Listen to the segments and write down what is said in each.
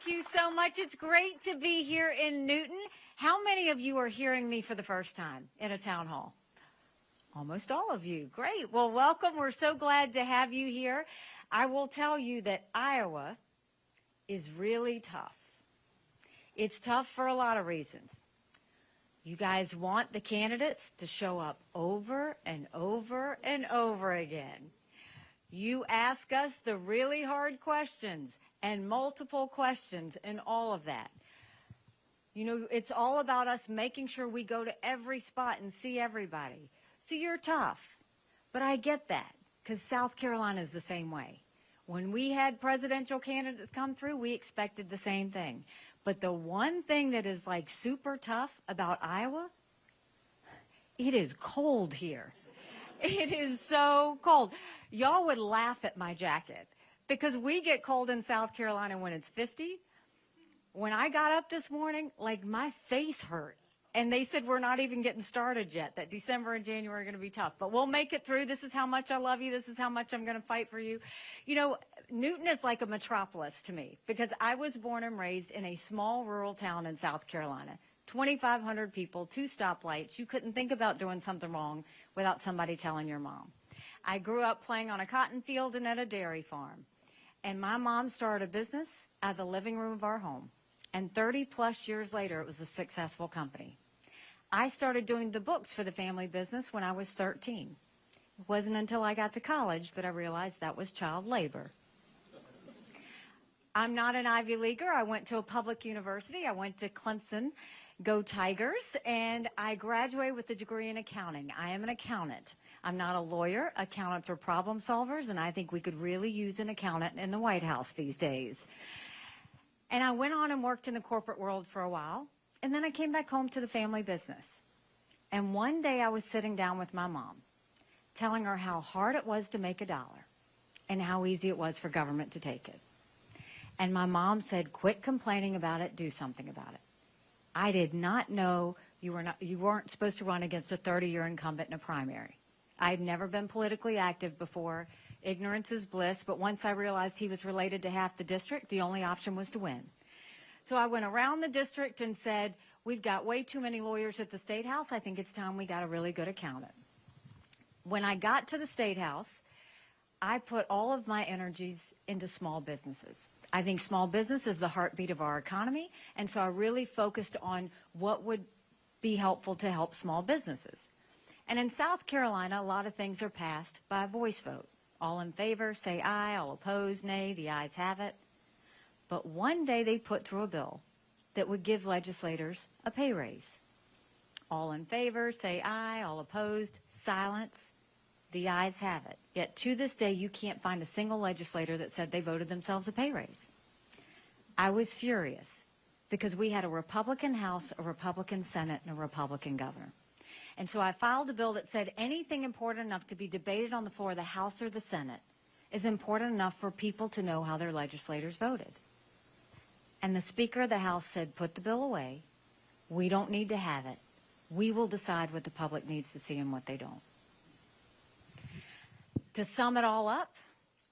Thank you so much. It's great to be here in Newton. How many of you are hearing me for the first time in a town hall? Almost all of you. Great. Well, welcome. We're so glad to have you here. I will tell you that Iowa is really tough. It's tough for a lot of reasons. You guys want the candidates to show up over and over and over again. You ask us the really hard questions and multiple questions and all of that. You know, it's all about us making sure we go to every spot and see everybody. So you're tough, but I get that because South Carolina is the same way. When we had presidential candidates come through, we expected the same thing. But the one thing that is like super tough about Iowa, it is cold here. It is so cold. Y'all would laugh at my jacket because we get cold in South Carolina when it's 50. When I got up this morning, like my face hurt. And they said we're not even getting started yet, that December and January are going to be tough. But we'll make it through. This is how much I love you. This is how much I'm going to fight for you. You know, Newton is like a metropolis to me because I was born and raised in a small rural town in South Carolina. 2,500 people, 2 stoplights. You couldn't think about doing something wrong without somebody telling your mom. I grew up playing on a cotton field and at a dairy farm. And my mom started a business out of the living room of our home. And 30 plus years later, it was a successful company. I started doing the books for the family business when I was 13. It wasn't until I got to college that I realized that was child labor. I'm not an Ivy Leaguer. I went to a public university. I went to Clemson, go Tigers, and I graduated with a degree in accounting. I am an accountant. I'm not a lawyer. Accountants are problem solvers, and I think we could really use an accountant in the White House these days. And I went on and worked in the corporate world for a while, and then I came back home to the family business. And one day I was sitting down with my mom, telling her how hard it was to make $1 and how easy it was for government to take it. And my mom said, quit complaining about it, do something about it. I did not know you weren't supposed to run against a 30-year incumbent in a primary. I had never been politically active before. Ignorance is bliss, but once I realized he was related to half the district, the only option was to win. So I went around the district and said, we've got way too many lawyers at the State House. I think it's time we got a really good accountant. When I got to the State House, I put all of my energies into small businesses. I think small business is the heartbeat of our economy, and so I really focused on what would be helpful to help small businesses. And in South Carolina, a lot of things are passed by a voice vote. All in favor, say aye. All opposed, nay. The ayes have it. But one day they put through a bill that would give legislators a pay raise. All in favor, say aye. All opposed, silence. The ayes have it. Yet to this day, you can't find a single legislator that said they voted themselves a pay raise. I was furious because we had a Republican House, a Republican Senate, and a Republican governor. And so I filed a bill that said anything important enough to be debated on the floor of the House or the Senate is important enough for people to know how their legislators voted. And the Speaker of the House said, put the bill away. We don't need to have it. We will decide what the public needs to see and what they don't. To sum it all up,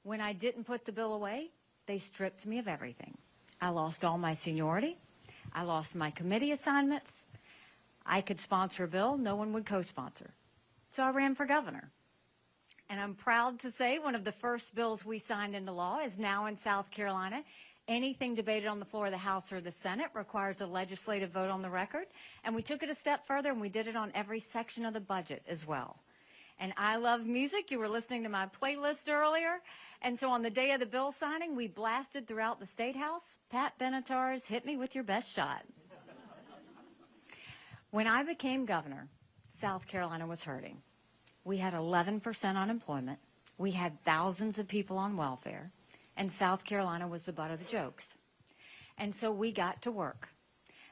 when I didn't put the bill away, they stripped me of everything. I lost all my seniority. I lost my committee assignments. I could sponsor a bill. No one would co-sponsor. So I ran for governor. And I'm proud to say one of the first bills we signed into law is now in South Carolina. Anything debated on the floor of the House or the Senate requires a legislative vote on the record. And we took it a step further, and we did it on every section of the budget as well. And I love music. You were listening to my playlist earlier. And so on the day of the bill signing, we blasted throughout the State House, Pat Benatar's Hit Me With Your Best Shot. When I became governor, South Carolina was hurting. We had 11% unemployment. We had thousands of people on welfare. And South Carolina was the butt of the jokes. And so we got to work.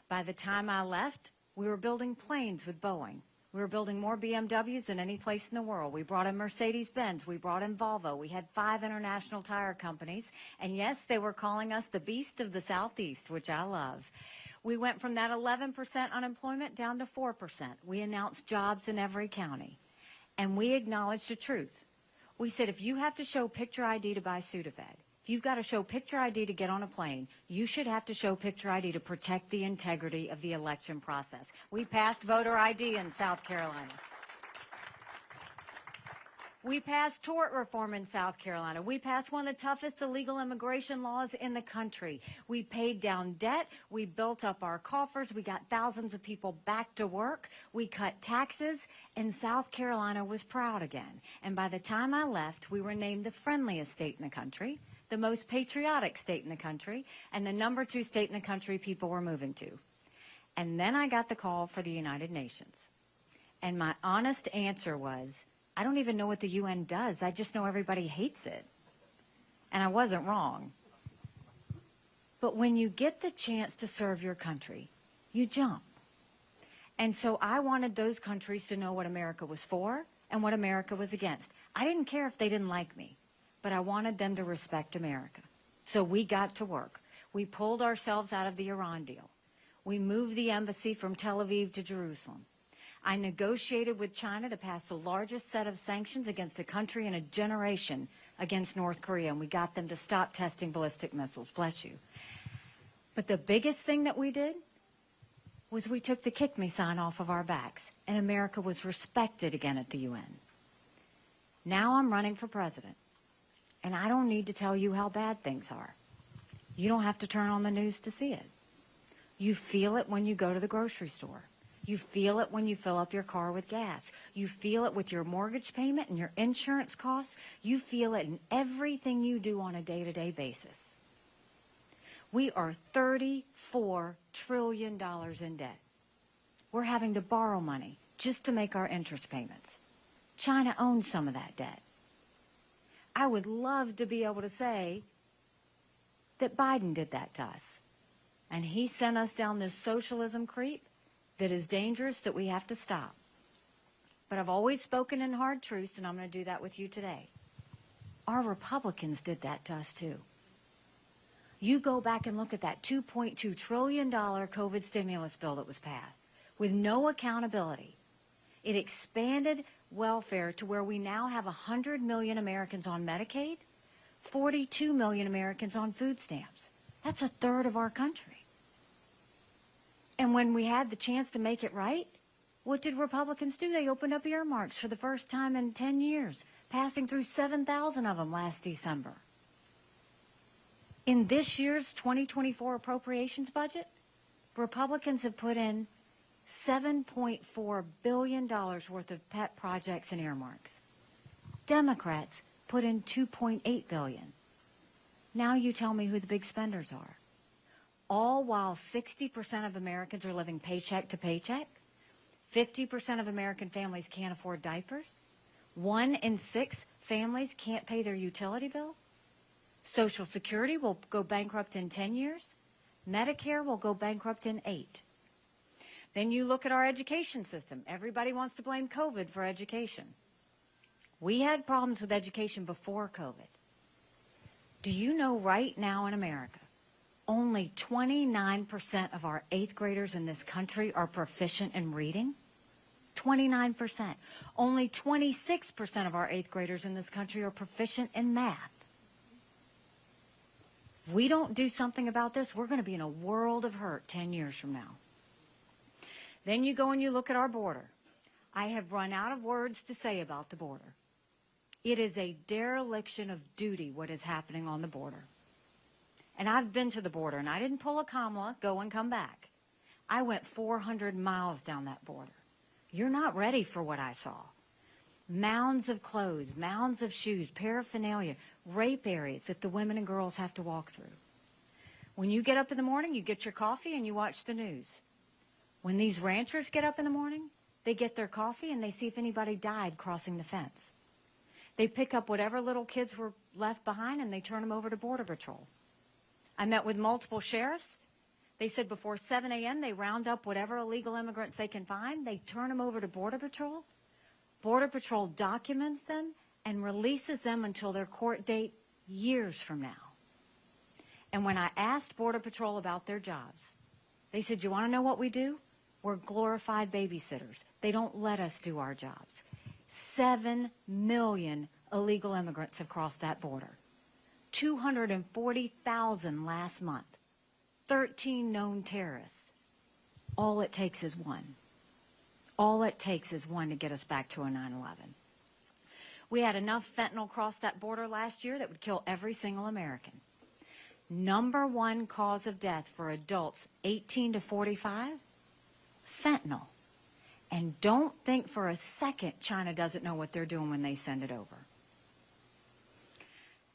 By the time I left, we were building planes with Boeing. We were building more BMWs than any place in the world. We brought in Mercedes-Benz. We brought in Volvo. We had 5 international tire companies. And yes, they were calling us the beast of the Southeast, which I love. We went from that 11% unemployment down to 4%. We announced jobs in every county. And we acknowledged the truth. We said, if you have to show picture ID to buy Sudafed, If you've got to show picture ID to get on a plane, you should have to show picture ID to protect the integrity of the election process. We passed voter ID in South Carolina. We passed tort reform in South Carolina. We passed one of the toughest illegal immigration laws in the country. We paid down debt. We built up our coffers. We got thousands of people back to work. We cut taxes, and South Carolina was proud again. And by the time I left, we were named the friendliest state in the country, the most patriotic state in the country, and the #2 state in the country people were moving to. And then I got the call for the United Nations. And my honest answer was, I don't even know what the UN does. I just know everybody hates it. And I wasn't wrong. But when you get the chance to serve your country, you jump. And so I wanted those countries to know what America was for and what America was against. I didn't care if they didn't like me, but I wanted them to respect America. So we got to work. We pulled ourselves out of the Iran deal. We moved the embassy from Tel Aviv to Jerusalem. I negotiated with China to pass the largest set of sanctions against a country in a generation against North Korea, and we got them to stop testing ballistic missiles. Bless you. But the biggest thing that we did was we took the kick me sign off of our backs, and America was respected again at the UN. Now I'm running for president, and I don't need to tell you how bad things are. You don't have to turn on the news to see it. You feel it when you go to the grocery store. You feel it when you fill up your car with gas. You feel it with your mortgage payment and your insurance costs. You feel it in everything you do on a day-to-day basis. We are $34 trillion in debt. We're having to borrow money just to make our interest payments. China owns some of that debt. I would love to be able to say that Biden did that to us. And he sent us down this socialism creep that is dangerous, that we have to stop. But I've always spoken in hard truths, and I'm going to do that with you today. Our Republicans did that to us too. You go back and look at that $2.2 trillion COVID stimulus bill that was passed with no accountability. It expanded welfare to where we now have 100 million Americans on Medicaid, 42 million Americans on food stamps. That's a third of our country. And when we had the chance to make it right, what did Republicans do? They opened up earmarks for the first time in 10 years, passing through 7,000 of them last December. In this year's 2024 appropriations budget, Republicans have put in $7.4 billion worth of pet projects and earmarks. Democrats put in $2.8 billion. Now you tell me who the big spenders are. All while 60% of Americans are living paycheck to paycheck, 50% of American families can't afford diapers, 1 in 6 families can't pay their utility bill, Social Security will go bankrupt in 10 years, Medicare will go bankrupt in 8. Then you look at our education system. Everybody wants to blame COVID for education. We had problems with education before COVID. Do you know right now in America, only 29% of our 8th graders in this country are proficient in reading? 29%. Only 26% of our 8th graders in this country are proficient in math. If we don't do something about this, we're going to be in a world of hurt 10 years from now. Then you go and you look at our border. I have run out of words to say about the border. It is a dereliction of duty what is happening on the border. And I've been to the border, and I didn't pull a Kamala, go and come back. I went 400 miles down that border. You're not ready for what I saw. Mounds of clothes, mounds of shoes, paraphernalia, rape areas that the women and girls have to walk through. When you get up in the morning, you get your coffee and you watch the news. When these ranchers get up in the morning, they get their coffee and they see if anybody died crossing the fence. They pick up whatever little kids were left behind and they turn them over to Border Patrol. I met with multiple sheriffs. They said before 7 a.m. they round up whatever illegal immigrants they can find. They turn them over to Border Patrol. Border Patrol documents them and releases them until their court date years from now. And when I asked Border Patrol about their jobs, they said, you want to know what we do? We're glorified babysitters. They don't let us do our jobs. 7 million illegal immigrants have crossed that border. 240,000 last month, 13 known terrorists. All it takes is one. All it takes is one to get us back to a 9/11. We had enough fentanyl cross that border last year that would kill every single American. Number one cause of death for adults 18 to 45, fentanyl. And don't think for a second China doesn't know what they're doing when they send it over.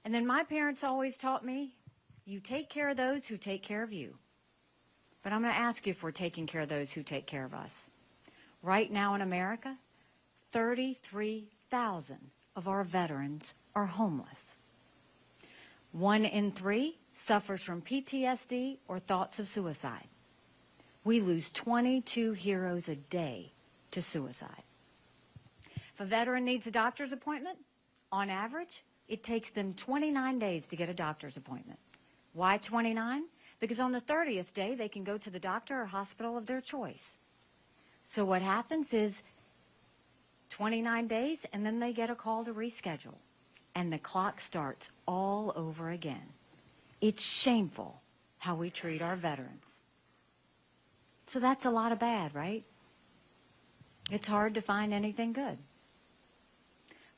And then my parents always taught me, you take care of those who take care of you. But I'm going to ask you if we're taking care of those who take care of us. Right now in America, 33,000 of our veterans are homeless. 1 in 3 suffers from PTSD or thoughts of suicide. We lose 22 heroes a day to suicide. If a veteran needs a doctor's appointment, on average, it takes them 29 days to get a doctor's appointment. Why 29? Because on the 30th day, they can go to the doctor or hospital of their choice. So what happens is 29 days, and then they get a call to reschedule. And the clock starts all over again. It's shameful how we treat our veterans. So that's a lot of bad, right? It's hard to find anything good.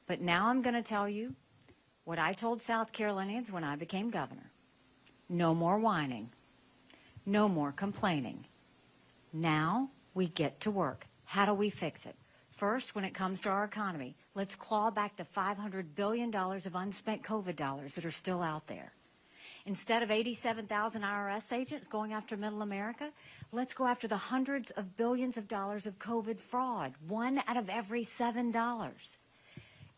But now I'm going to tell you what I told South Carolinians when I became governor. No more whining. No more complaining. Now we get to work. How do we fix it? First, when it comes to our economy, let's claw back the $500 billion of unspent COVID dollars that are still out there. Instead of 87,000 IRS agents going after middle America, let's go after the hundreds of billions of dollars of COVID fraud, 1 out of every $7.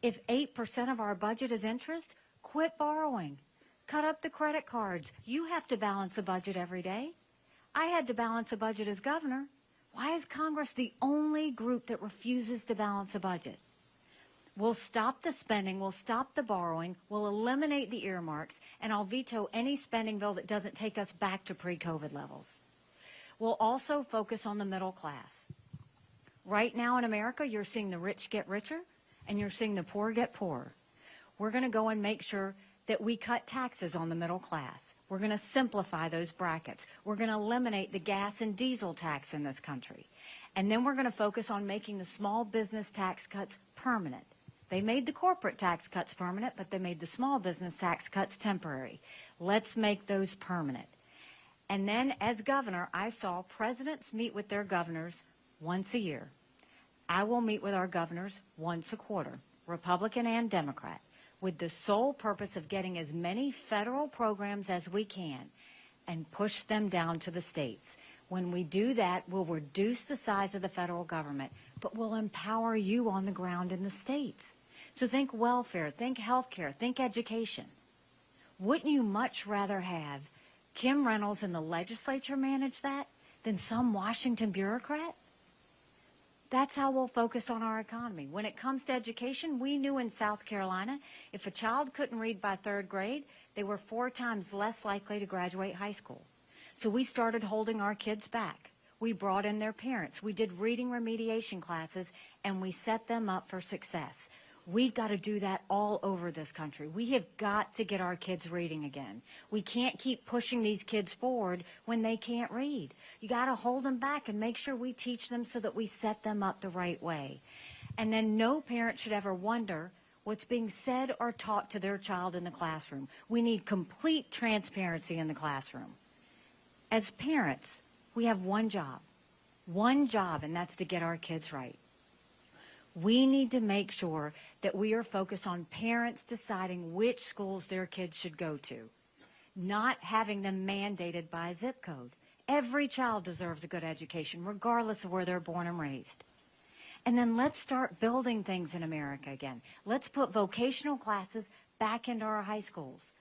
If 8% of our budget is interest, quit borrowing. Cut up the credit cards. You have to balance a budget every day. I had to balance a budget as governor. Why is Congress the only group that refuses to balance a budget? We'll stop the spending, we'll stop the borrowing, we'll eliminate the earmarks, and I'll veto any spending bill that doesn't take us back to pre-COVID levels. We'll also focus on the middle class. Right now in America, you're seeing the rich get richer, and you're seeing the poor get poorer. We're going to go and make sure that we cut taxes on the middle class. We're going to simplify those brackets. We're going to eliminate the gas and diesel tax in this country. And then we're going to focus on making the small business tax cuts permanent. They made the corporate tax cuts permanent, but they made the small business tax cuts temporary. Let's make those permanent. And then as governor, I saw presidents meet with their governors once a year. I will meet with our governors once a quarter, Republican and Democrat, with the sole purpose of getting as many federal programs as we can and push them down to the states. When we do that, we'll reduce the size of the federal government, but we'll empower you on the ground in the states. So think welfare, think health care, think education. Wouldn't you much rather have Kim Reynolds in the legislature manage that than some Washington bureaucrat? That's how we'll focus on our economy. When it comes to education, we knew in South Carolina, if a child couldn't read by 3rd grade, they were 4 times less likely to graduate high school. So we started holding our kids back. We brought in their parents. We did reading remediation classes, and we set them up for success. We've got to do that all over this country. We have got to get our kids reading again. We can't keep pushing these kids forward when they can't read. You got to hold them back and make sure we teach them so that we set them up the right way. And then no parent should ever wonder what's being said or taught to their child in the classroom. We need complete transparency in the classroom. As parents, we have one job, and that's to get our kids right. We need to make sure that we are focused on parents deciding which schools their kids should go to, not having them mandated by a zip code. Every child deserves a good education, regardless of where they're born and raised. And then let's start building things in America again. Let's put vocational classes back into our high schools.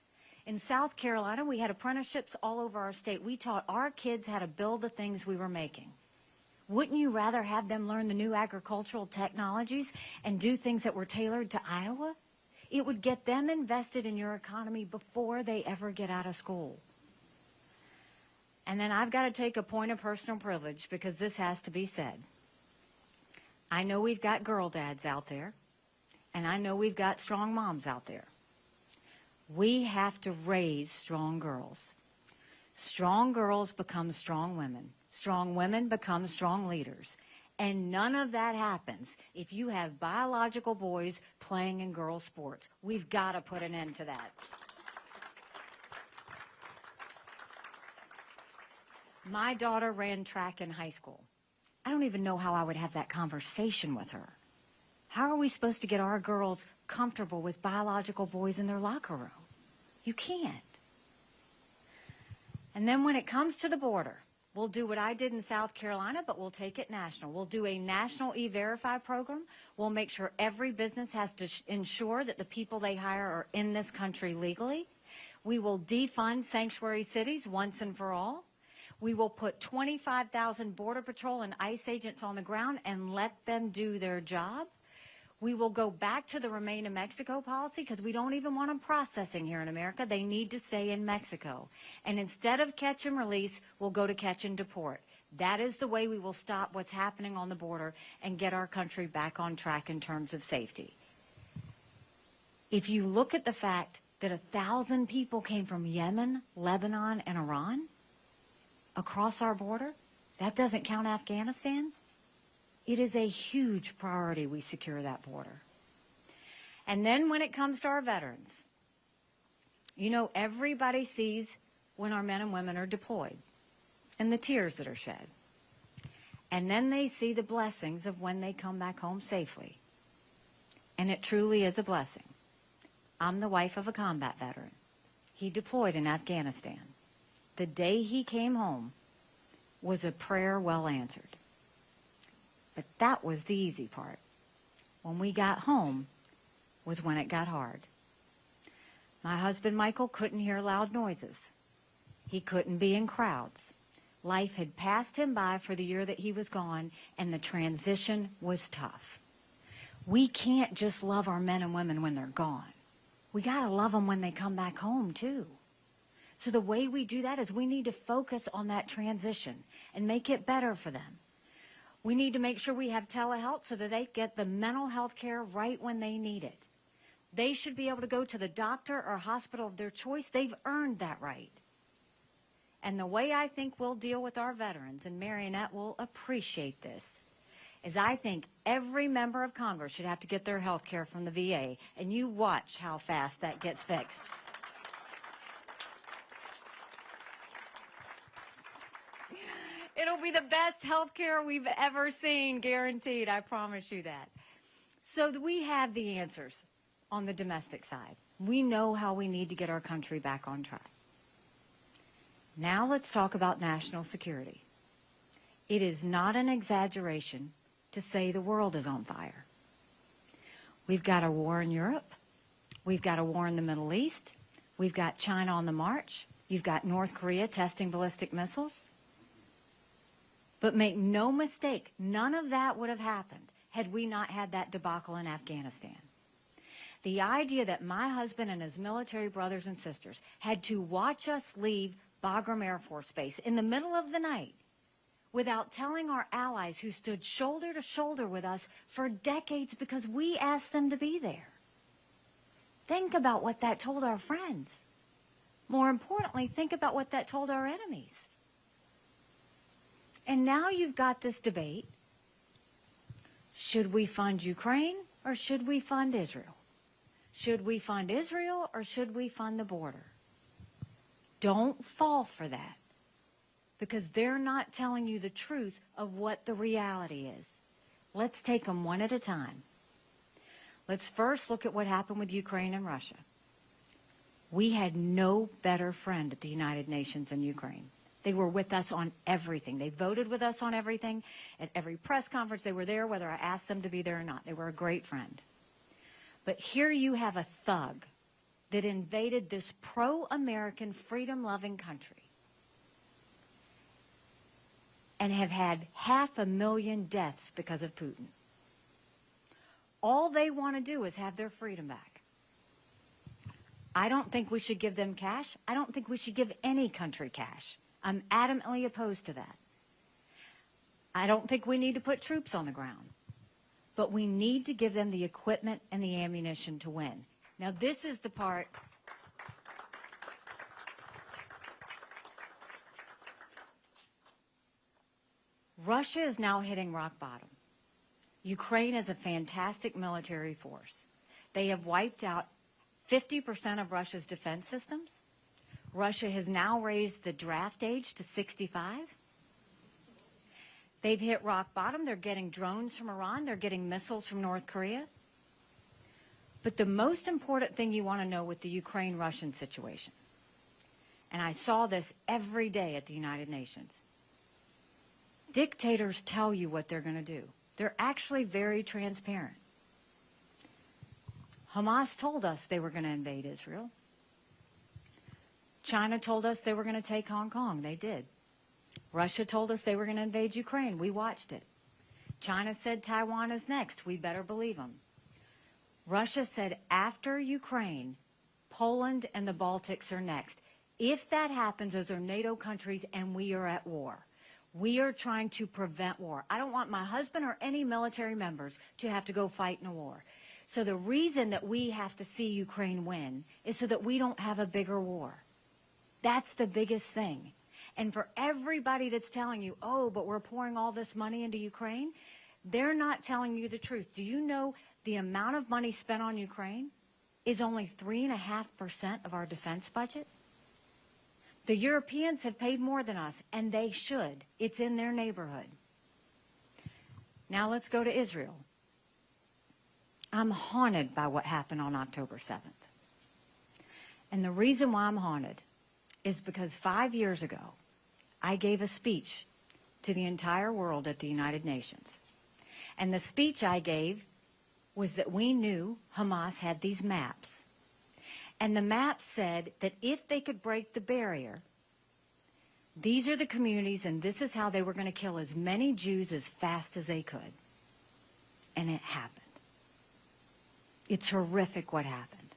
In South Carolina, we had apprenticeships all over our state. We taught our kids how to build the things we were making. Wouldn't you rather have them learn the new agricultural technologies and do things that were tailored to Iowa? It would get them invested in your economy before they ever get out of school. And then I've got to take a point of personal privilege because this has to be said. I know we've got girl dads out there, and I know we've got strong moms out there. We have to raise strong girls. Strong girls become strong women. Strong women become strong leaders. And none of that happens if you have biological boys playing in girl sports. We've got to put an end to that. My daughter ran track in high school. I don't even know how I would have that conversation with her. How are we supposed to get our girls comfortable with biological boys in their locker room? You can't. And then when it comes to the border, we'll do what I did in South Carolina, but we'll take it national. We'll do a national E-Verify program. We'll make sure every business has to ensure that the people they hire are in this country legally. We will defund sanctuary cities once and for all. We will put 25,000 Border Patrol and ICE agents on the ground and let them do their job. We will go back to the Remain in Mexico policy because we don't even want them processing here in America. They need to stay in Mexico. And instead of catch and release, we'll go to catch and deport. That is the way we will stop what's happening on the border and get our country back on track in terms of safety. If you look at the fact that 1,000 people came from Yemen, Lebanon, and Iran across our border, that doesn't count Afghanistan. It is a huge priority we secure that border. And then when it comes to our veterans, you know, everybody sees when our men and women are deployed and the tears that are shed. And then they see the blessings of when they come back home safely. And it truly is a blessing. I'm the wife of a combat veteran. He deployed in Afghanistan. The day he came home was a prayer well answered. But that was the easy part. When we got home was when it got hard. My husband, Michael, couldn't hear loud noises. He couldn't be in crowds. Life had passed him by for the year that he was gone, and the transition was tough. We can't just love our men and women when they're gone. We got to love them when they come back home, too. So the way we do that is we need to focus on that transition and make it better for them. We need to make sure we have telehealth so that they get the mental health care right when they need it. They should be able to go to the doctor or hospital of their choice. They've earned that right. And the way I think we'll deal with our veterans, and Marionette will appreciate this, is I think every member of Congress should have to get their health care from the VA, and you watch how fast that gets fixed. It'll be the best health care we've ever seen, guaranteed. I promise you that. So we have the answers on the domestic side. We know how we need to get our country back on track. Now let's talk about national security. It is not an exaggeration to say the world is on fire. We've got a war in Europe. We've got a war in the Middle East. We've got China on the march. You've got North Korea testing ballistic missiles. But make no mistake, none of that would have happened had we not had that debacle in Afghanistan. The idea that my husband and his military brothers and sisters had to watch us leave Bagram Air Force Base in the middle of the night without telling our allies who stood shoulder to shoulder with us for decades because we asked them to be there. Think about what that told our friends. More importantly, think about what that told our enemies. And now you've got this debate. Should we fund Ukraine or should we fund Israel? Should we fund Israel or should we fund the border? Don't fall for that, because they're not telling you the truth of what the reality is. Let's take them one at a time. Let's first look at what happened with Ukraine and Russia. We had no better friend at the United Nations than Ukraine. They were with us on everything. They voted with us on everything. At every press conference, they were there, whether I asked them to be there or not. They were a great friend. But here you have a thug that invaded this pro-American, freedom-loving country and have had 500,000 deaths because of Putin. All they want to do is have their freedom back. I don't think we should give them cash. I don't think we should give any country cash. I'm adamantly opposed to that. I don't think we need to put troops on the ground. But we need to give them the equipment and the ammunition to win. Now, this is the part Russia is now hitting rock bottom. Ukraine is a fantastic military force. They have wiped out 50% of Russia's defense systems. Russia has now raised the draft age to 65. They've hit rock bottom. They're getting drones from Iran. They're getting missiles from North Korea. But the most important thing you want to know with the Ukraine-Russian situation, and I saw this every day at the United Nations, dictators tell you what they're going to do. They're actually very transparent. Hamas told us they were going to invade Israel. China told us they were going to take Hong Kong. They did. Russia told us they were going to invade Ukraine. We watched it. China said Taiwan is next. We better believe them. Russia said after Ukraine, Poland and the Baltics are next. If that happens, those are NATO countries and we are at war. We are trying to prevent war. I don't want my husband or any military members to have to go fight in a war. So the reason that we have to see Ukraine win is so that we don't have a bigger war. That's the biggest thing. And for everybody that's telling you, oh, but we're pouring all this money into Ukraine, they're not telling you the truth. Do you know the amount of money spent on Ukraine is only 3.5% of our defense budget? The Europeans have paid more than us, and they should. It's in their neighborhood. Now let's go to Israel. I'm haunted by what happened on October 7th. And the reason why I'm haunted is because 5 years ago, I gave a speech to the entire world at the United Nations. And the speech I gave was that we knew Hamas had these maps. And the map said that if they could break the barrier, these are the communities and this is how they were going to kill as many Jews as fast as they could. And it happened. It's horrific what happened.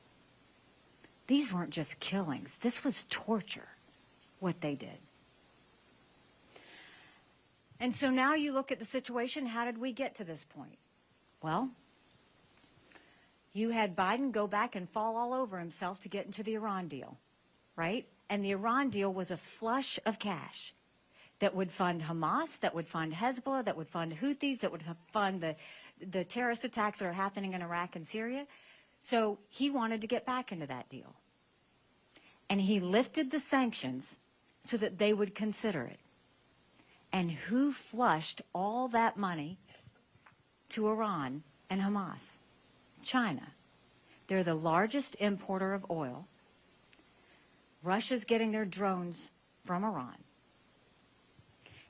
These weren't just killings. This was torture, what they did. And so now you look at the situation, how did we get to this point? Well, you had Biden go back and fall all over himself to get into the Iran deal, right? And the Iran deal was a flush of cash that would fund Hamas, that would fund Hezbollah, that would fund Houthis, that would fund the terrorist attacks that are happening in Iraq and Syria. So he wanted to get back into that deal. And he lifted the sanctions so that they would consider it. And who flushed all that money to Iran and Hamas? China. They're the largest importer of oil. Russia's getting their drones from Iran.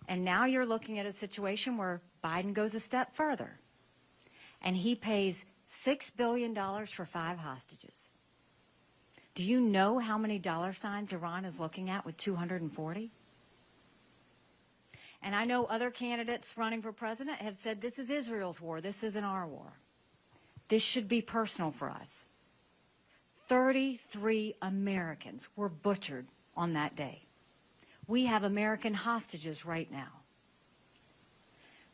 And now you're looking at a situation where Biden goes a step further. And he pays $6 billion for 5 hostages. Do you know how many dollar signs Iran is looking at with 240? And I know other candidates running for president have said this is Israel's war, this isn't our war. This should be personal for us. 33 Americans were butchered on that day. We have American hostages right now.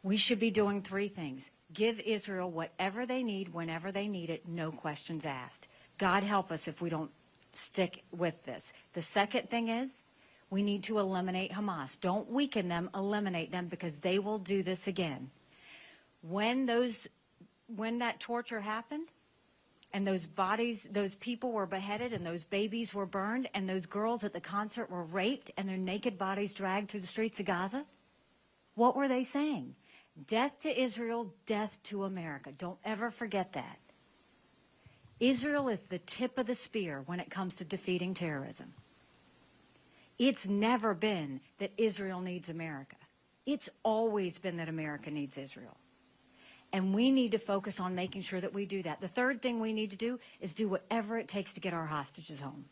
We should be doing 3 things. Give Israel whatever they need, whenever they need it, no questions asked. God help us if we don't stick with this. The second thing is, we need to eliminate Hamas. Don't weaken them, eliminate them, because they will do this again. When that torture happened, and those bodies, those people were beheaded, and those babies were burned, and those girls at the concert were raped, and their naked bodies dragged through the streets of Gaza, what were they saying? Death to Israel, death to America. Don't ever forget that. Israel is the tip of the spear when it comes to defeating terrorism. It's never been that Israel needs America. It's always been that America needs Israel. And we need to focus on making sure that we do that. The third thing we need to do is do whatever it takes to get our hostages home.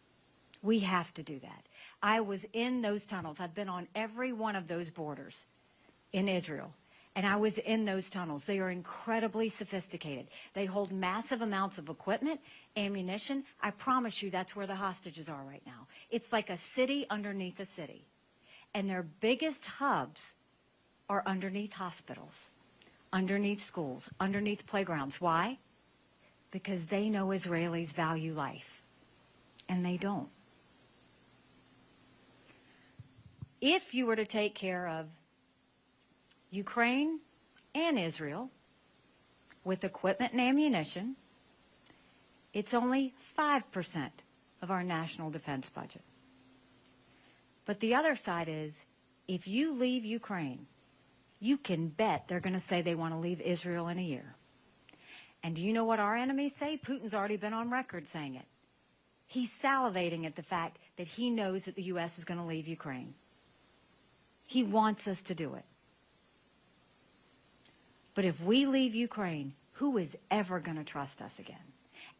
We have to do that. I was in those tunnels. I've been on every one of those borders in Israel. And I was in those tunnels. They are incredibly sophisticated. They hold massive amounts of equipment, ammunition. I promise you that's where the hostages are right now. It's like a city underneath a city. And their biggest hubs are underneath hospitals, underneath schools, underneath playgrounds. Why? Because they know Israelis value life. And they don't. If you were to take care of Ukraine and Israel with equipment and ammunition, it's only 5% of our national defense budget. But the other side is, if you leave Ukraine, you can bet they're going to say they want to leave Israel in a year. And do you know what our enemies say? Putin's already been on record saying it. He's salivating at the fact that he knows that the U.S. is going to leave Ukraine. He wants us to do it. But if we leave Ukraine, who is ever going to trust us again?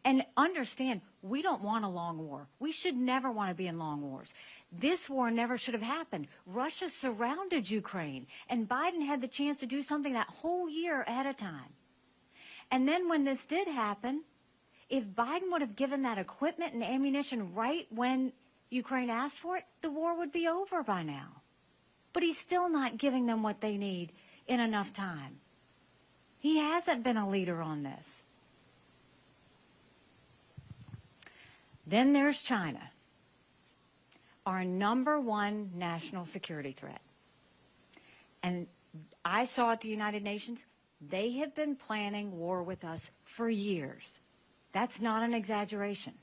And understand, we don't want a long war. We should never want to be in long wars. This war never should have happened. Russia surrounded Ukraine, and Biden had the chance to do something that whole year ahead of time. And then when this did happen, if Biden would have given that equipment and ammunition right when Ukraine asked for it, the war would be over by now. But he's still not giving them what they need in enough time. He hasn't been a leader on this. Then there's China, our #1 national security threat. And I saw at the United Nations, they have been planning war with us for years. That's not an exaggeration.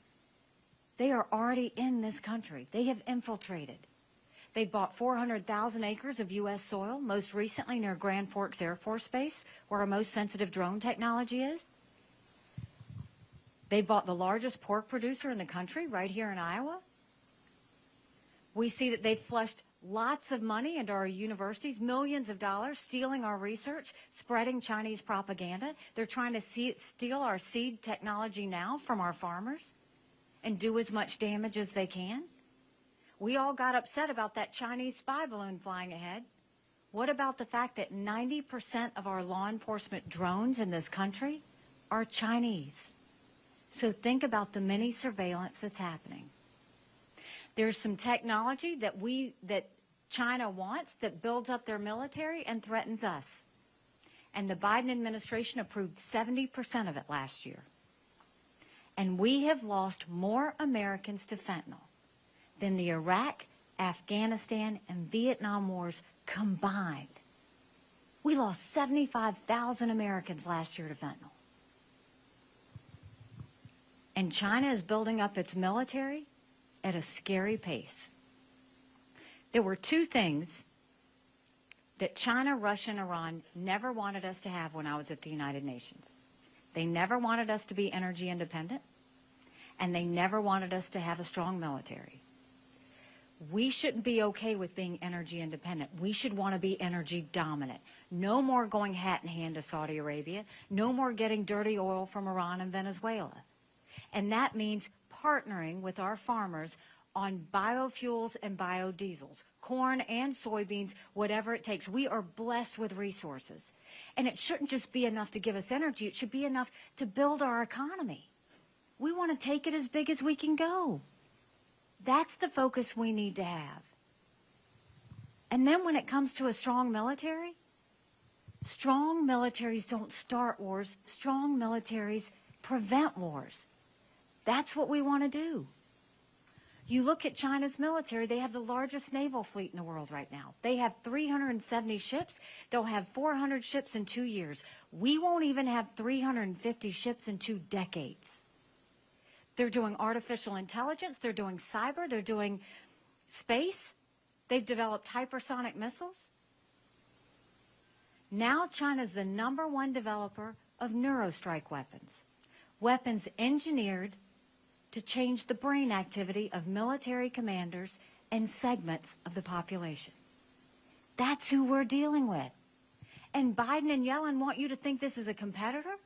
They are already in this country. They have infiltrated. They bought 400,000 acres of U.S. soil, most recently near Grand Forks Air Force Base, where our most sensitive drone technology is. They bought the largest pork producer in the country, right here in Iowa. We see that they've flushed lots of money into our universities, millions of dollars, stealing our research, spreading Chinese propaganda. They're trying to steal our seed technology now from our farmers and do as much damage as they can. We all got upset about that Chinese spy balloon flying ahead. What about the fact that 90% of our law enforcement drones in this country are Chinese? So think about the mini surveillance that's happening. There's some technology that China wants that builds up their military and threatens us. And the Biden administration approved 70% of it last year. And we have lost more Americans to fentanyl than the Iraq, Afghanistan, and Vietnam wars combined. We lost 75,000 Americans last year to fentanyl. And China is building up its military at a scary pace. There were two things that China, Russia, and Iran never wanted us to have when I was at the United Nations. They never wanted us to be energy independent, and they never wanted us to have a strong military. We shouldn't be okay with being energy independent. We should want to be energy dominant. No more going hat in hand to Saudi Arabia. No more getting dirty oil from Iran and Venezuela. And that means partnering with our farmers on biofuels and biodiesels, corn and soybeans, whatever it takes. We are blessed with resources. And it shouldn't just be enough to give us energy. It should be enough to build our economy. We want to take it as big as we can go. That's the focus we need to have. And then when it comes to a strong military, strong militaries don't start wars. Strong militaries prevent wars. That's what we want to do. You look at China's military, they have the largest naval fleet in the world right now. They have 370 ships. They'll have 400 ships in 2 years. We won't even have 350 ships in 2 decades. They're doing artificial intelligence. They're doing cyber. They're doing space. They've developed hypersonic missiles. Now China's the #1 developer of neurostrike weapons. Weapons engineered to change the brain activity of military commanders and segments of the population. That's who we're dealing with. And Biden and Yellen want you to think this is a competitor?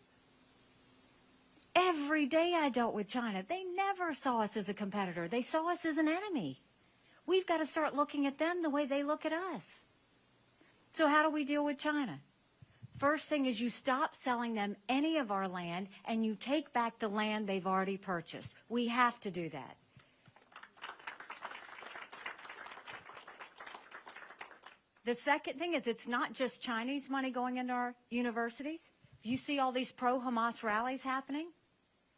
Every day I dealt with China. They never saw us as a competitor. They saw us as an enemy. We've got to start looking at them the way they look at us. So how do we deal with China? First thing is you stop selling them any of our land and you take back the land they've already purchased. We have to do that. The second thing is it's not just Chinese money going into our universities. If you see all these pro-Hamas rallies happening,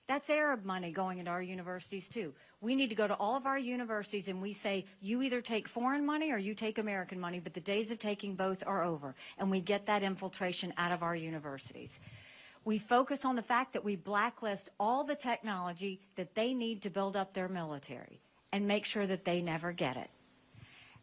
that's Arab money going into our universities too. We need to go to all of our universities and we say, you either take foreign money or you take American money, but the days of taking both are over. And we get that infiltration out of our universities. We focus on the fact that we blacklist all the technology that they need to build up their military and make sure that they never get it.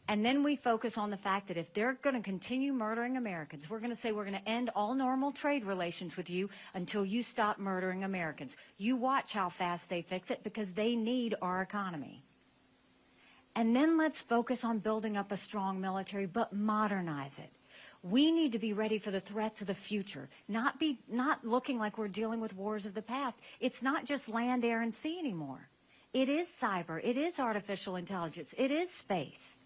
And then we focus on the fact that if they're going to continue murdering Americans, we're going to say we're going to end all normal trade relations with you until you stop murdering Americans. You watch how fast they fix it because they need our economy. And then let's focus on building up a strong military, but modernize it. We need to be ready for the threats of the future, not looking like we're dealing with wars of the past. It's not just land, air, and sea anymore. It is cyber. It is artificial intelligence. It is space.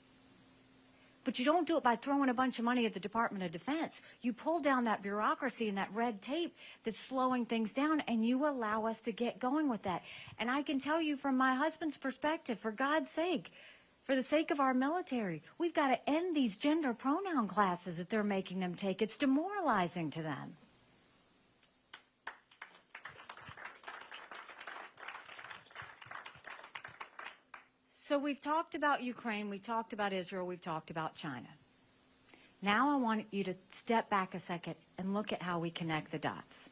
But you don't do it by throwing a bunch of money at the Department of Defense. You pull down that bureaucracy and that red tape that's slowing things down, and you allow us to get going with that. And I can tell you from my husband's perspective, for God's sake, for the sake of our military, we've got to end these gender pronoun classes that they're making them take. It's demoralizing to them. So we've talked about Ukraine, we've talked about Israel, we've talked about China. Now I want you to step back a second and look at how we connect the dots.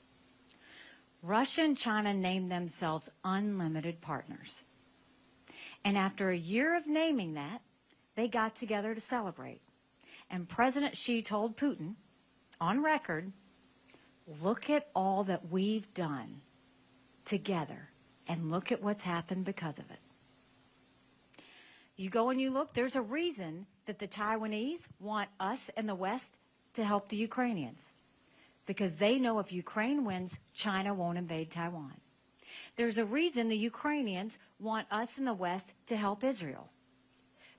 Russia and China named themselves unlimited partners. And after a year of naming that, they got together to celebrate. And President Xi told Putin, on record, look at all that we've done together and look at what's happened because of it. You go and you look, there's a reason that the Taiwanese want us and the West to help the Ukrainians. Because they know if Ukraine wins, China won't invade Taiwan. There's a reason the Ukrainians want us in the West to help Israel.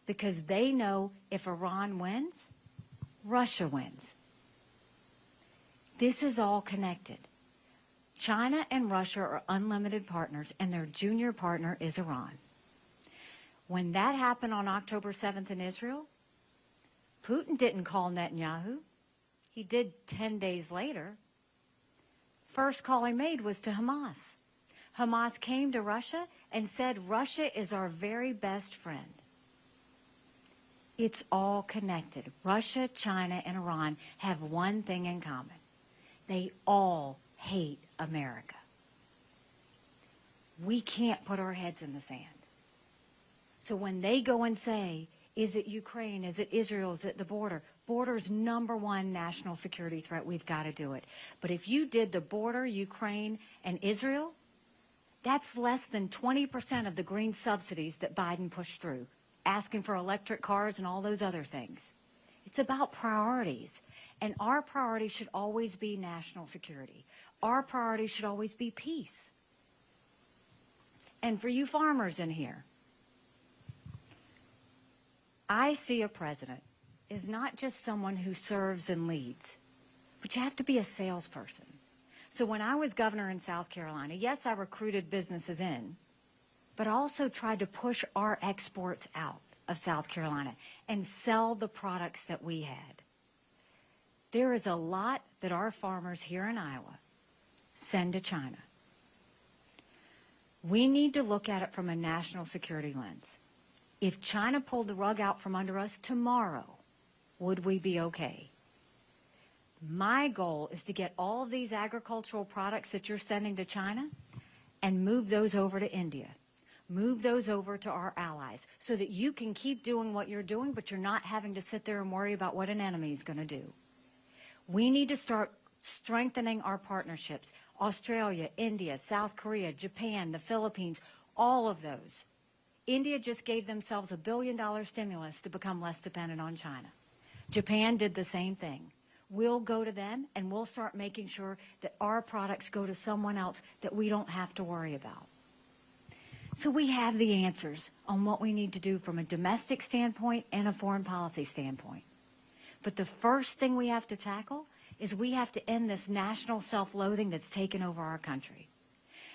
Because they know if Iran wins, Russia wins. This is all connected. China and Russia are unlimited partners, and their junior partner is Iran. When that happened on October 7th in Israel, Putin didn't call Netanyahu. He did 10 days later. First call he made was to Hamas. Hamas came to Russia and said, Russia is our very best friend. It's all connected. Russia, China, and Iran have one thing in common. They all hate America. We can't put our heads in the sand. So when they go and say, is it Ukraine, is it Israel, is it the border? Border's #1 national security threat. We've got to do it. But if you did the border, Ukraine, and Israel, that's less than 20% of the green subsidies that Biden pushed through, asking for electric cars and all those other things. It's about priorities. And our priority should always be national security. Our priority should always be peace. And for you farmers in here, I see a president is not just someone who serves and leads, but you have to be a salesperson. So when I was governor in South Carolina, yes, I recruited businesses in, but also tried to push our exports out of South Carolina and sell the products that we had. There is a lot that our farmers here in Iowa send to China. We need to look at it from a national security lens. If China pulled the rug out from under us tomorrow, would we be okay? My goal is to get all of these agricultural products that you're sending to China and move those over to India. Move those over to our allies so that you can keep doing what you're doing, but you're not having to sit there and worry about what an enemy is going to do. We need to start strengthening our partnerships. Australia, India, South Korea, Japan, the Philippines, all of those. India just gave themselves $1 billion stimulus to become less dependent on China. Japan did the same thing. We'll go to them and we'll start making sure that our products go to someone else that we don't have to worry about. So we have the answers on what we need to do from a domestic standpoint and a foreign policy standpoint. But the first thing we have to tackle is we have to end this national self-loathing that's taken over our country.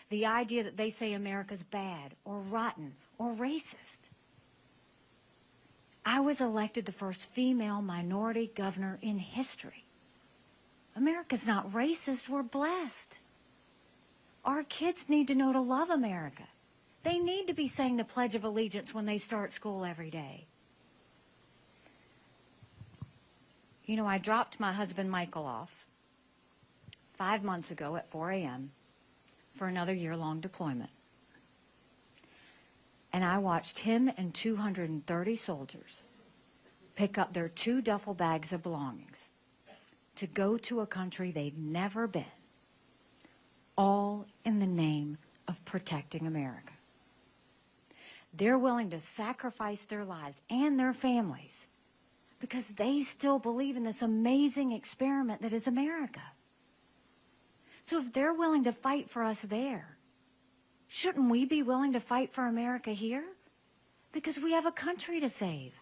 The idea that they say America's bad or rotten or racist. I was elected the first female minority governor in history. America's not racist, we're blessed. Our kids need to know to love America. They need to be saying the Pledge of Allegiance when they start school every day. You know, I dropped my husband Michael off 5 months ago at 4 a.m. for another year-long deployment. And I watched him and 230 soldiers pick up their 2 duffel bags of belongings to go to a country they'd never been, all in the name of protecting America. They're willing to sacrifice their lives and their families because they still believe in this amazing experiment that is America. So if they're willing to fight for us there, shouldn't we be willing to fight for America here? Because we have a country to save.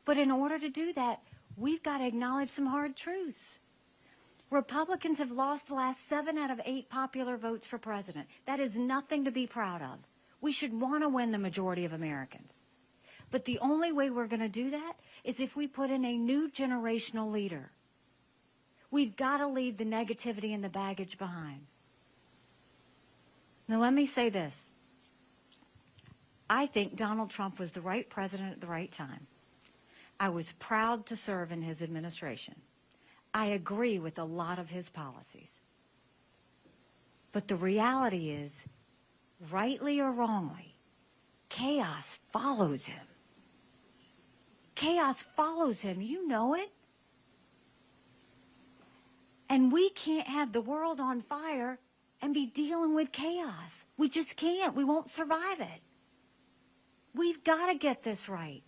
But in order to do that, we've got to acknowledge some hard truths. Republicans have lost the last 7 out of 8 popular votes for president. That is nothing to be proud of. We should want to win the majority of Americans. But the only way we're going to do that is if we put in a new generational leader. We've got to leave the negativity and the baggage behind. Now, let me say this. I think Donald Trump was the right president at the right time. I was proud to serve in his administration. I agree with a lot of his policies. But the reality is, rightly or wrongly, chaos follows him. Chaos follows him. You know it. And we can't have the world on fire and be dealing with chaos. We just can't. We won't survive it. We've got to get this right.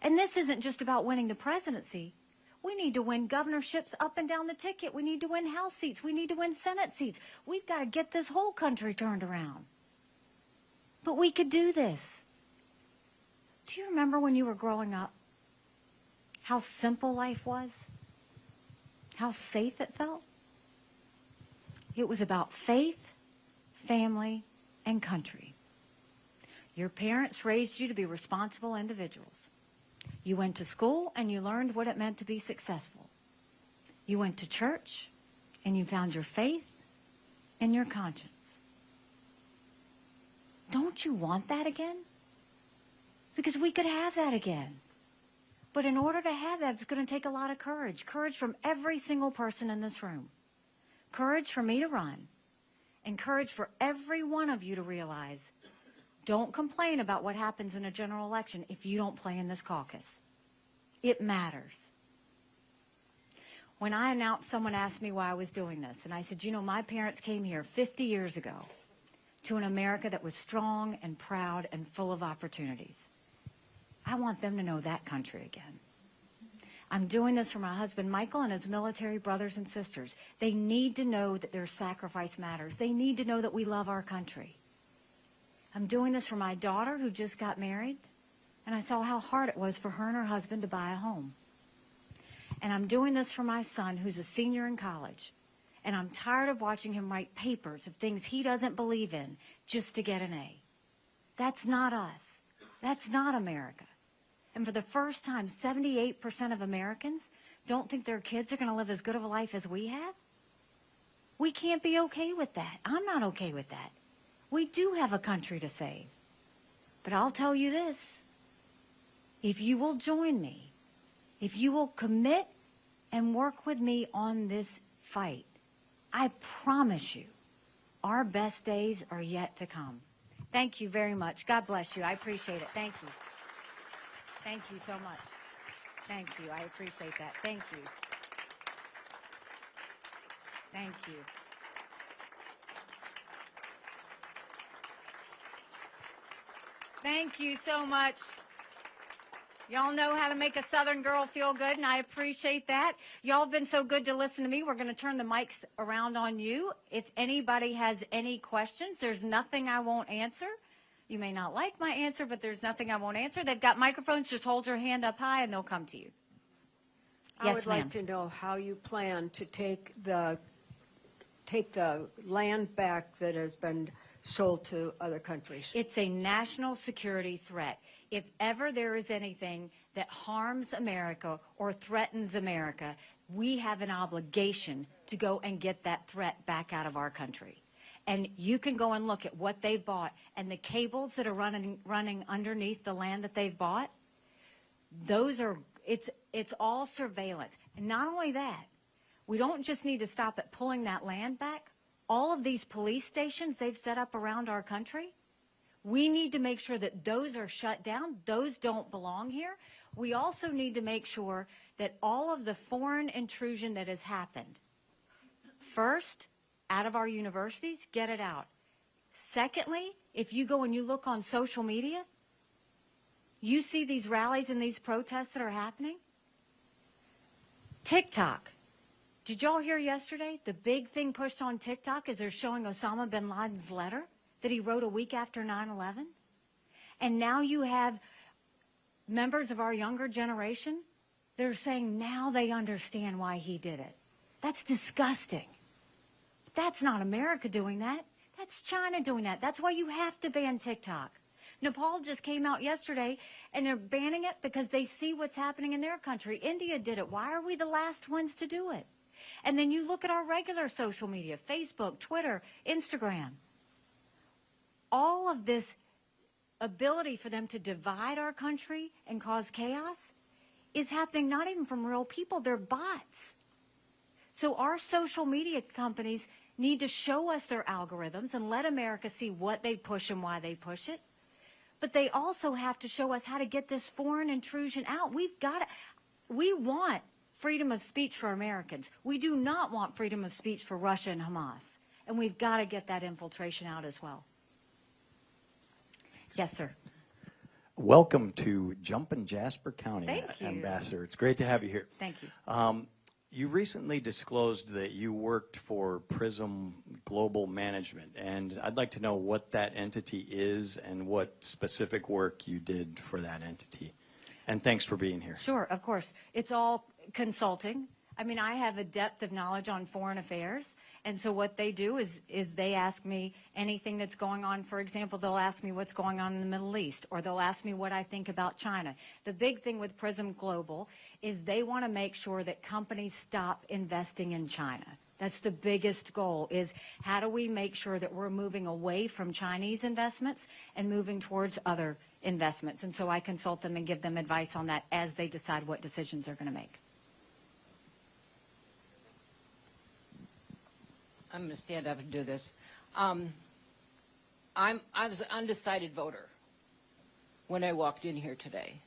And this isn't just about winning the presidency. We need to win governorships up and down the ticket. We need to win House seats. We need to win Senate seats. We've got to get this whole country turned around. But we could do this. Do you remember when you were growing up how simple life was? How safe it felt? It was about faith, family, and country. Your parents raised you to be responsible individuals. You went to school and you learned what it meant to be successful. You went to church and you found your faith and your conscience. Don't you want that again? Because we could have that again. But in order to have that, it's going to take a lot of courage. Courage from every single person in this room. Courage for me to run. And courage for every one of you to realize, don't complain about what happens in a general election if you don't play in this caucus. It matters. When I announced, someone asked me why I was doing this. And I said, you know, my parents came here 50 years ago to an America that was strong and proud and full of opportunities. I want them to know that country again. I'm doing this for my husband, Michael, and his military brothers and sisters. They need to know that their sacrifice matters. They need to know that we love our country. I'm doing this for my daughter who just got married, and I saw how hard it was for her and her husband to buy a home. And I'm doing this for my son who's a senior in college, and I'm tired of watching him write papers of things he doesn't believe in just to get an A. That's not us. That's not America. And for the first time, 78% of Americans don't think their kids are going to live as good of a life as we have. We can't be okay with that. I'm not okay with that. We do have a country to save. But I'll tell you this. If you will join me, if you will commit and work with me on this fight, I promise you, our best days are yet to come. Thank you very much. God bless you. I appreciate it. Thank you. Thank you so much. Thank you. I appreciate that. Thank you. Thank you. Thank you so much. Y'all know how to make a Southern girl feel good, and I appreciate that. Y'all have been so good to listen to me. We're going to turn the mics around on you. If anybody has any questions, there's nothing I won't answer. You may not like my answer, but there's nothing I won't answer. They've got microphones. Just hold your hand up high, and they'll come to you. I would like to know how you plan to take the land back that has been sold to other countries. It's a national security threat. If ever there is anything that harms America or threatens America, we have an obligation to go and get that threat back out of our country. And you can go and look at what they've bought and the cables that are running underneath the land that they've bought. Those are, it's all surveillance. And not only that, we don't just need to stop at pulling that land back. All of these police stations they've set up around our country, we need to make sure that those are shut down. Those don't belong here. We also need to make sure that all of the foreign intrusion that has happened, first, out of our universities, get it out. Secondly, if you go and you look on social media, you see these rallies and these protests that are happening. TikTok. Did y'all hear yesterday? The big thing pushed on TikTok is they're showing Osama bin Laden's letter that he wrote a week after 9/11. And now you have members of our younger generation, they're saying now they understand why he did it. That's disgusting. But that's not America doing that. That's China doing that. That's why you have to ban TikTok. Nepal just came out yesterday, and they're banning it because they see what's happening in their country. India did it. Why are we the last ones to do it? And then you look at our regular social media, Facebook, Twitter, Instagram. All of this ability for them to divide our country and cause chaos is happening not even from real people, they're bots. So our social media companies need to show us their algorithms and let America see what they push and why they push it. But they also have to show us how to get this foreign intrusion out. We want freedom of speech for Americans. We do not want freedom of speech for Russia and Hamas. And we've got to get that infiltration out as well. Yes, sir. Welcome to Jumpin' Jasper County, Thank you. Ambassador. It's great to have you here. Thank you. You recently disclosed that you worked for Prism Global Management, and I'd like to know what that entity is and what specific work you did for that entity. And thanks for being here. Sure, of course. It's all consulting. I mean, I have a depth of knowledge on foreign affairs, and so what they do is they ask me anything that's going on. For example, they'll ask me what's going on in the Middle East, or they'll ask me what I think about China. The big thing with Prism Global is they want to make sure that companies stop investing in China. That's the biggest goal, is how do we make sure that we're moving away from Chinese investments and moving towards other investments. And so I consult them and give them advice on that as they decide what decisions they're going to make. I'm going to stand up and do this. I was an undecided voter when I walked in here today.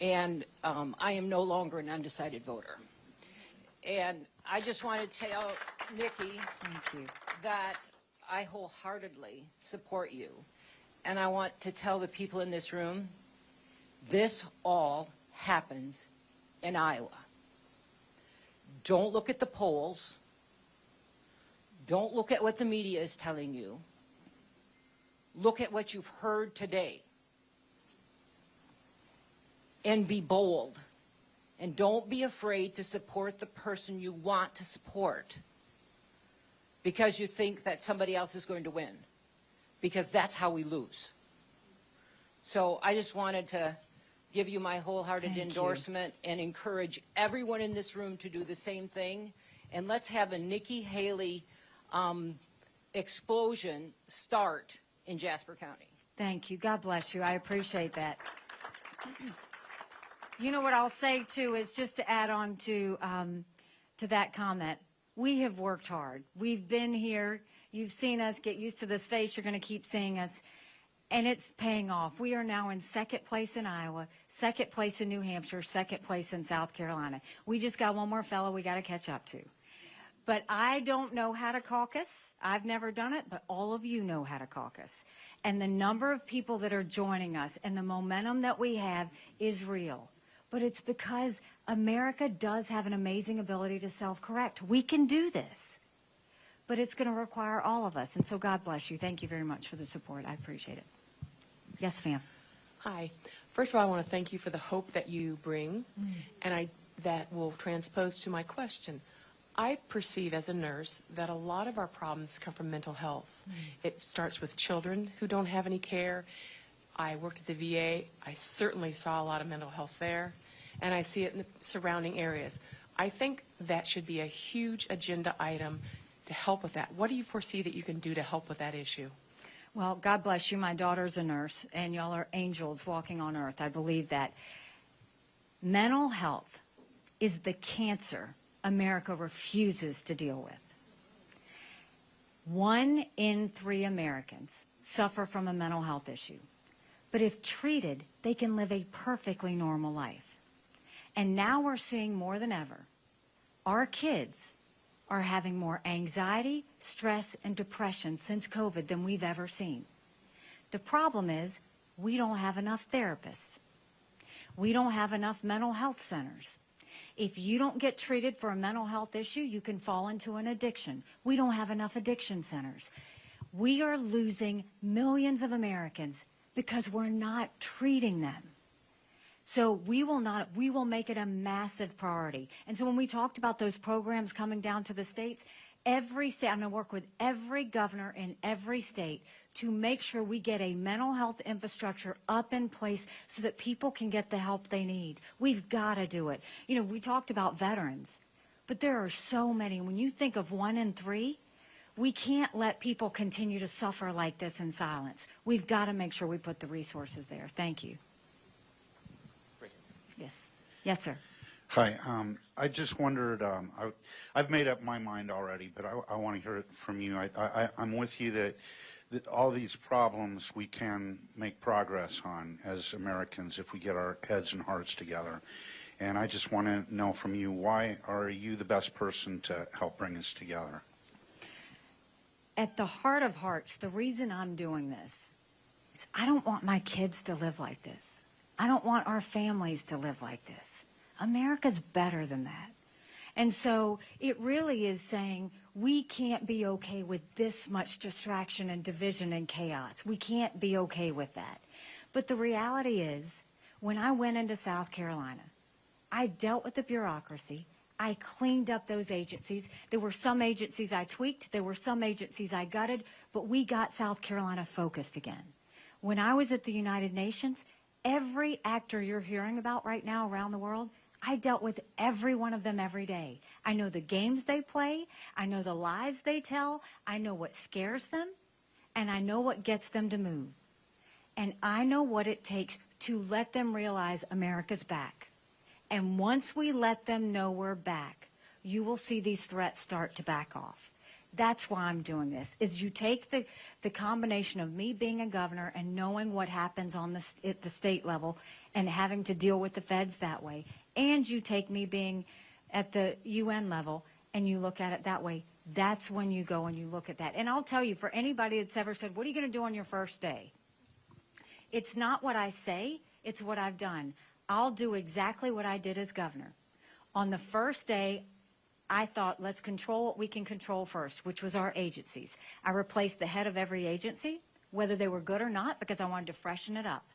And I am no longer an undecided voter. And I just want to tell Nikki that I wholeheartedly support you. And I want to tell the people in this room, this all happens in Iowa. Don't look at the polls. Don't look at what the media is telling you. Look at what you've heard today. And be bold. And don't be afraid to support the person you want to support because you think that somebody else is going to win. Because that's how we lose. So I just wanted to give you my wholehearted endorsement and encourage everyone in this room to do the same thing. And let's have a Nikki Haley explosion start in Jasper County. Thank you. God bless you. I appreciate that. You know what I'll say, too, is just to add on to that comment. We have worked hard. We've been here. You've seen us. Get used to this face. You're going to keep seeing us. And it's paying off. We are now in second place in Iowa, second place in New Hampshire, second place in South Carolina. We just got one more fellow we got to catch up to. But I don't know how to caucus. I've never done it, but all of you know how to caucus. And the number of people that are joining us and the momentum that we have is real. But it's because America does have an amazing ability to self-correct. We can do this. But it's going to require all of us. And so God bless you. Thank you very much for the support. I appreciate it. Yes, ma'am. Hi. First of all, I want to thank you for the hope that you bring, and that will transpose to my question. I perceive as a nurse that a lot of our problems come from mental health. It starts with children who don't have any care. I worked at the VA. I certainly saw a lot of mental health there, and I see it in the surrounding areas. I think that should be a huge agenda item to help with that? What do you foresee that you can do to help with that issue? Well, God bless you. My daughter's a nurse, and y'all are angels walking on earth. I believe that. Mental health is the cancer America refuses to deal with. 1 in 3 Americans suffer from a mental health issue. But if treated, they can live a perfectly normal life. And now we're seeing more than ever, our kids are having more anxiety, stress, and depression since COVID than we've ever seen. The problem is we don't have enough therapists. We don't have enough mental health centers. If you don't get treated for a mental health issue, you can fall into an addiction. We don't have enough addiction centers. We are losing millions of Americans because we're not treating them. So we will make it a massive priority. And so when we talked about those programs coming down to the states, every state, I'm going to work with every governor in every state to make sure we get a mental health infrastructure up in place so that people can get the help they need. We've got to do it. You know, we talked about veterans, but there are so many. When you think of 1 in 3, we can't let people continue to suffer like this in silence. We've got to make sure we put the resources there. Thank you. Yes. Yes, sir. Hi. I just wondered, I've made up my mind already, but I want to hear it from you. I'm with you that all these problems we can make progress on as Americans if we get our heads and hearts together. And I just want to know from you, why are you the best person to help bring us together? At the heart of hearts, the reason I'm doing this is I don't want my kids to live like this. I don't want our families to live like this. America's better than that. And so it really is saying we can't be okay with this much distraction and division and chaos. We can't be okay with that. But the reality is, when I went into South Carolina, I dealt with the bureaucracy. I cleaned up those agencies. There were some agencies I tweaked. There were some agencies I gutted. But we got South Carolina focused again. When I was at the United Nations, every actor you're hearing about right now around the world, I dealt with every one of them every day. I know the games they play. I know the lies they tell. I know what scares them. And I know what gets them to move. And I know what it takes to let them realize America's back. And once we let them know we're back, you will see these threats start to back off. That's why I'm doing this, is you take the combination of me being a governor and knowing what happens at the state level and having to deal with the feds that way, and you take me being at the UN level and you look at it that way. That's when you go and you look at that. And I'll tell you, for anybody that's ever said, what are you going to do on your first day? It's not what I say, it's what I've done. I'll do exactly what I did as governor. On the first day, I thought, let's control what we can control first, which was our agencies. I replaced the head of every agency, whether they were good or not, because I wanted to freshen it up.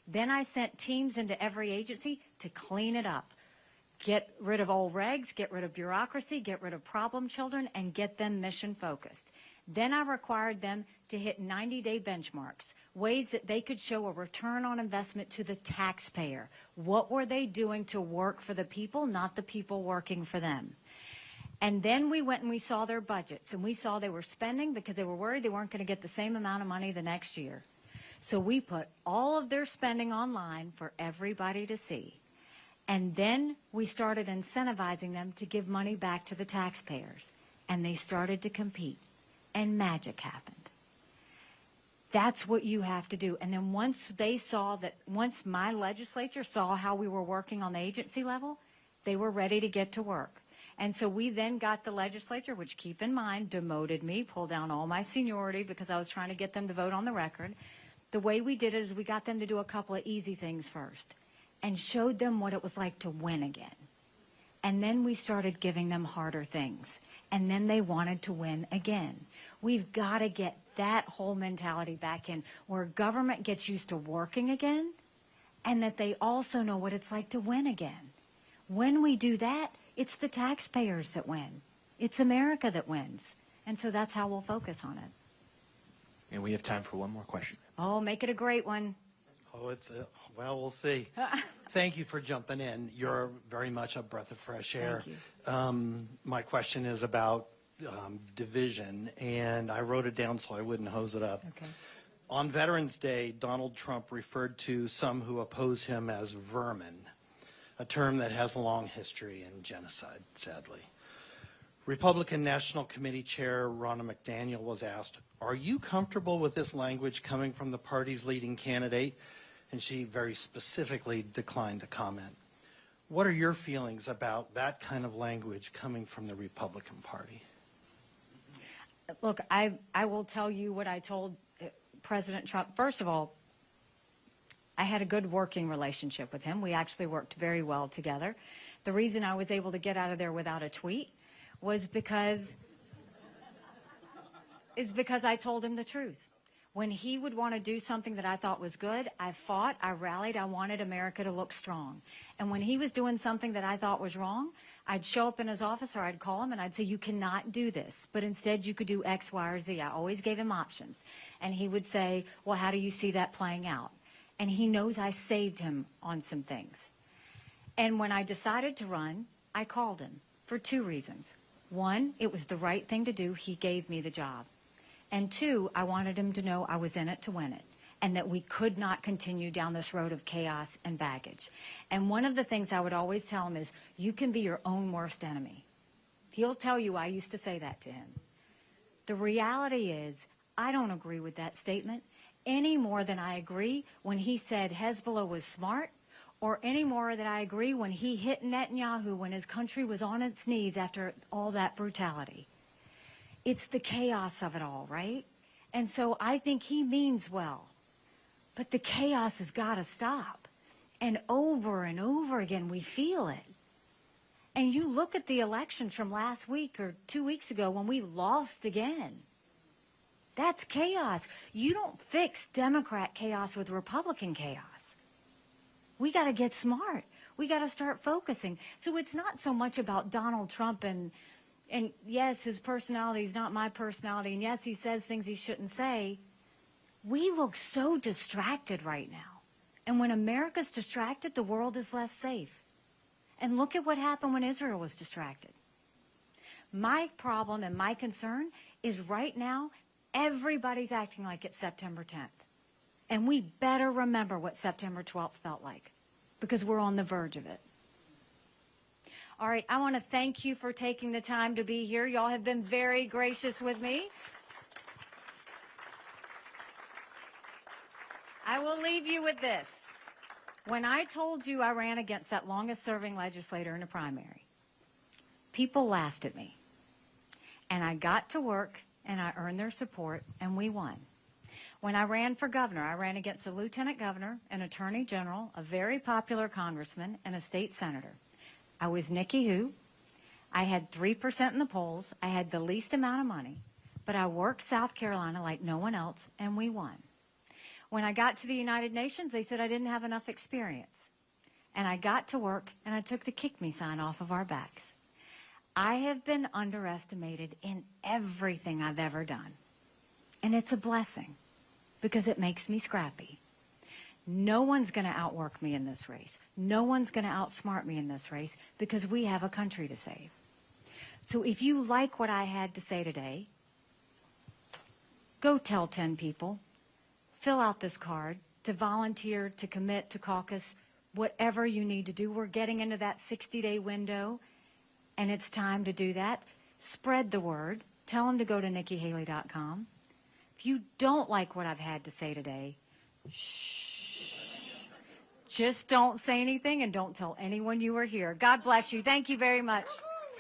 Then I sent teams into every agency to clean it up. Get rid of old regs, get rid of bureaucracy, get rid of problem children, and get them mission focused. Then I required them to hit 90-day benchmarks, ways that they could show a return on investment to the taxpayer. What were they doing to work for the people, not the people working for them? And then we went and we saw their budgets, and we saw they were spending because they were worried they weren't going to get the same amount of money the next year. So we put all of their spending online for everybody to see. And then we started incentivizing them to give money back to the taxpayers. And they started to compete. And magic happened. That's what you have to do. And then once my legislature saw how we were working on the agency level, they were ready to get to work. And so we then got the legislature, which, keep in mind, demoted me, pulled down all my seniority because I was trying to get them to vote on the record. The way we did it is we got them to do a couple of easy things first and showed them what it was like to win again. And then we started giving them harder things. And then they wanted to win again. We've got to get that whole mentality back in, where government gets used to working again and that they also know what it's like to win again. When we do that, it's the taxpayers that win. It's America that wins. And so that's how we'll focus on it. And we have time for one more question. Oh, make it a great one. Oh, well, we'll see. Thank you for jumping in. You're very much a breath of fresh air. Thank you. My question is about division, and I wrote it down so I wouldn't hose it up. Okay. On Veterans Day, Donald Trump referred to some who oppose him as vermin, a term that has a long history in genocide, sadly. Republican National Committee Chair Ronna McDaniel was asked, "Are you comfortable with this language coming from the party's leading candidate?" And she very specifically declined to comment. What are your feelings about that kind of language coming from the Republican Party? Look, I will tell you what I told President Trump. First of all, I had a good working relationship with him. We actually worked very well together. The reason I was able to get out of there without a tweet was because I told him the truth. When he would want to do something that I thought was good, I fought, I rallied, I wanted America to look strong. And when he was doing something that I thought was wrong, I'd show up in his office or I'd call him and I'd say, "You cannot do this, but instead you could do X, Y, or Z." I always gave him options. And he would say, "Well, how do you see that playing out?" And he knows I saved him on some things. And when I decided to run, I called him for two reasons. One, it was the right thing to do. He gave me the job. And two, I wanted him to know I was in it to win it and that we could not continue down this road of chaos and baggage. And one of the things I would always tell him is, you can be your own worst enemy. He'll tell you I used to say that to him. The reality is, I don't agree with that statement any more than I agree when he said Hezbollah was smart, or any more than I agree when he hit Netanyahu when his country was on its knees after all that brutality. It's the chaos of it all, right? And so I think he means well. But the chaos has got to stop. And over again, we feel it. And you look at the elections from last week or 2 weeks ago when we lost again. That's chaos. You don't fix Democrat chaos with Republican chaos. We got to get smart. We got to start focusing. So it's not so much about Donald Trump and yes, his personality is not my personality, and yes, he says things he shouldn't say. We look so distracted right now. And when America's distracted, the world is less safe. And look at what happened when Israel was distracted. My problem and my concern is right now, everybody's acting like it's September 10th. And we better remember what September 12th felt like, because we're on the verge of it. All right, I want to thank you for taking the time to be here. Y'all have been very gracious with me. I will leave you with this. When I told you I ran against that longest-serving legislator in the primary, people laughed at me. And I got to work, and I earned their support, and we won. When I ran for governor, I ran against a lieutenant governor, an attorney general, a very popular congressman, and a state senator. I was Nikki who. I had 3% in the polls. I had the least amount of money. But I worked South Carolina like no one else, and we won. When I got to the United Nations, they said I didn't have enough experience. And I got to work, and I took the kick me sign off of our backs. I have been underestimated in everything I've ever done. And it's a blessing, because it makes me scrappy. No one's going to outwork me in this race. No one's going to outsmart me in this race, because we have a country to save. So if you like what I had to say today, go tell 10 people. Fill out this card to volunteer, to commit, to caucus, whatever you need to do. We're getting into that 60-day window, and it's time to do that. Spread the word. Tell them to go to NikkiHaley.com. If you don't like what I've had to say today, shh. Just don't say anything and don't tell anyone you were here. God bless you. Thank you very much.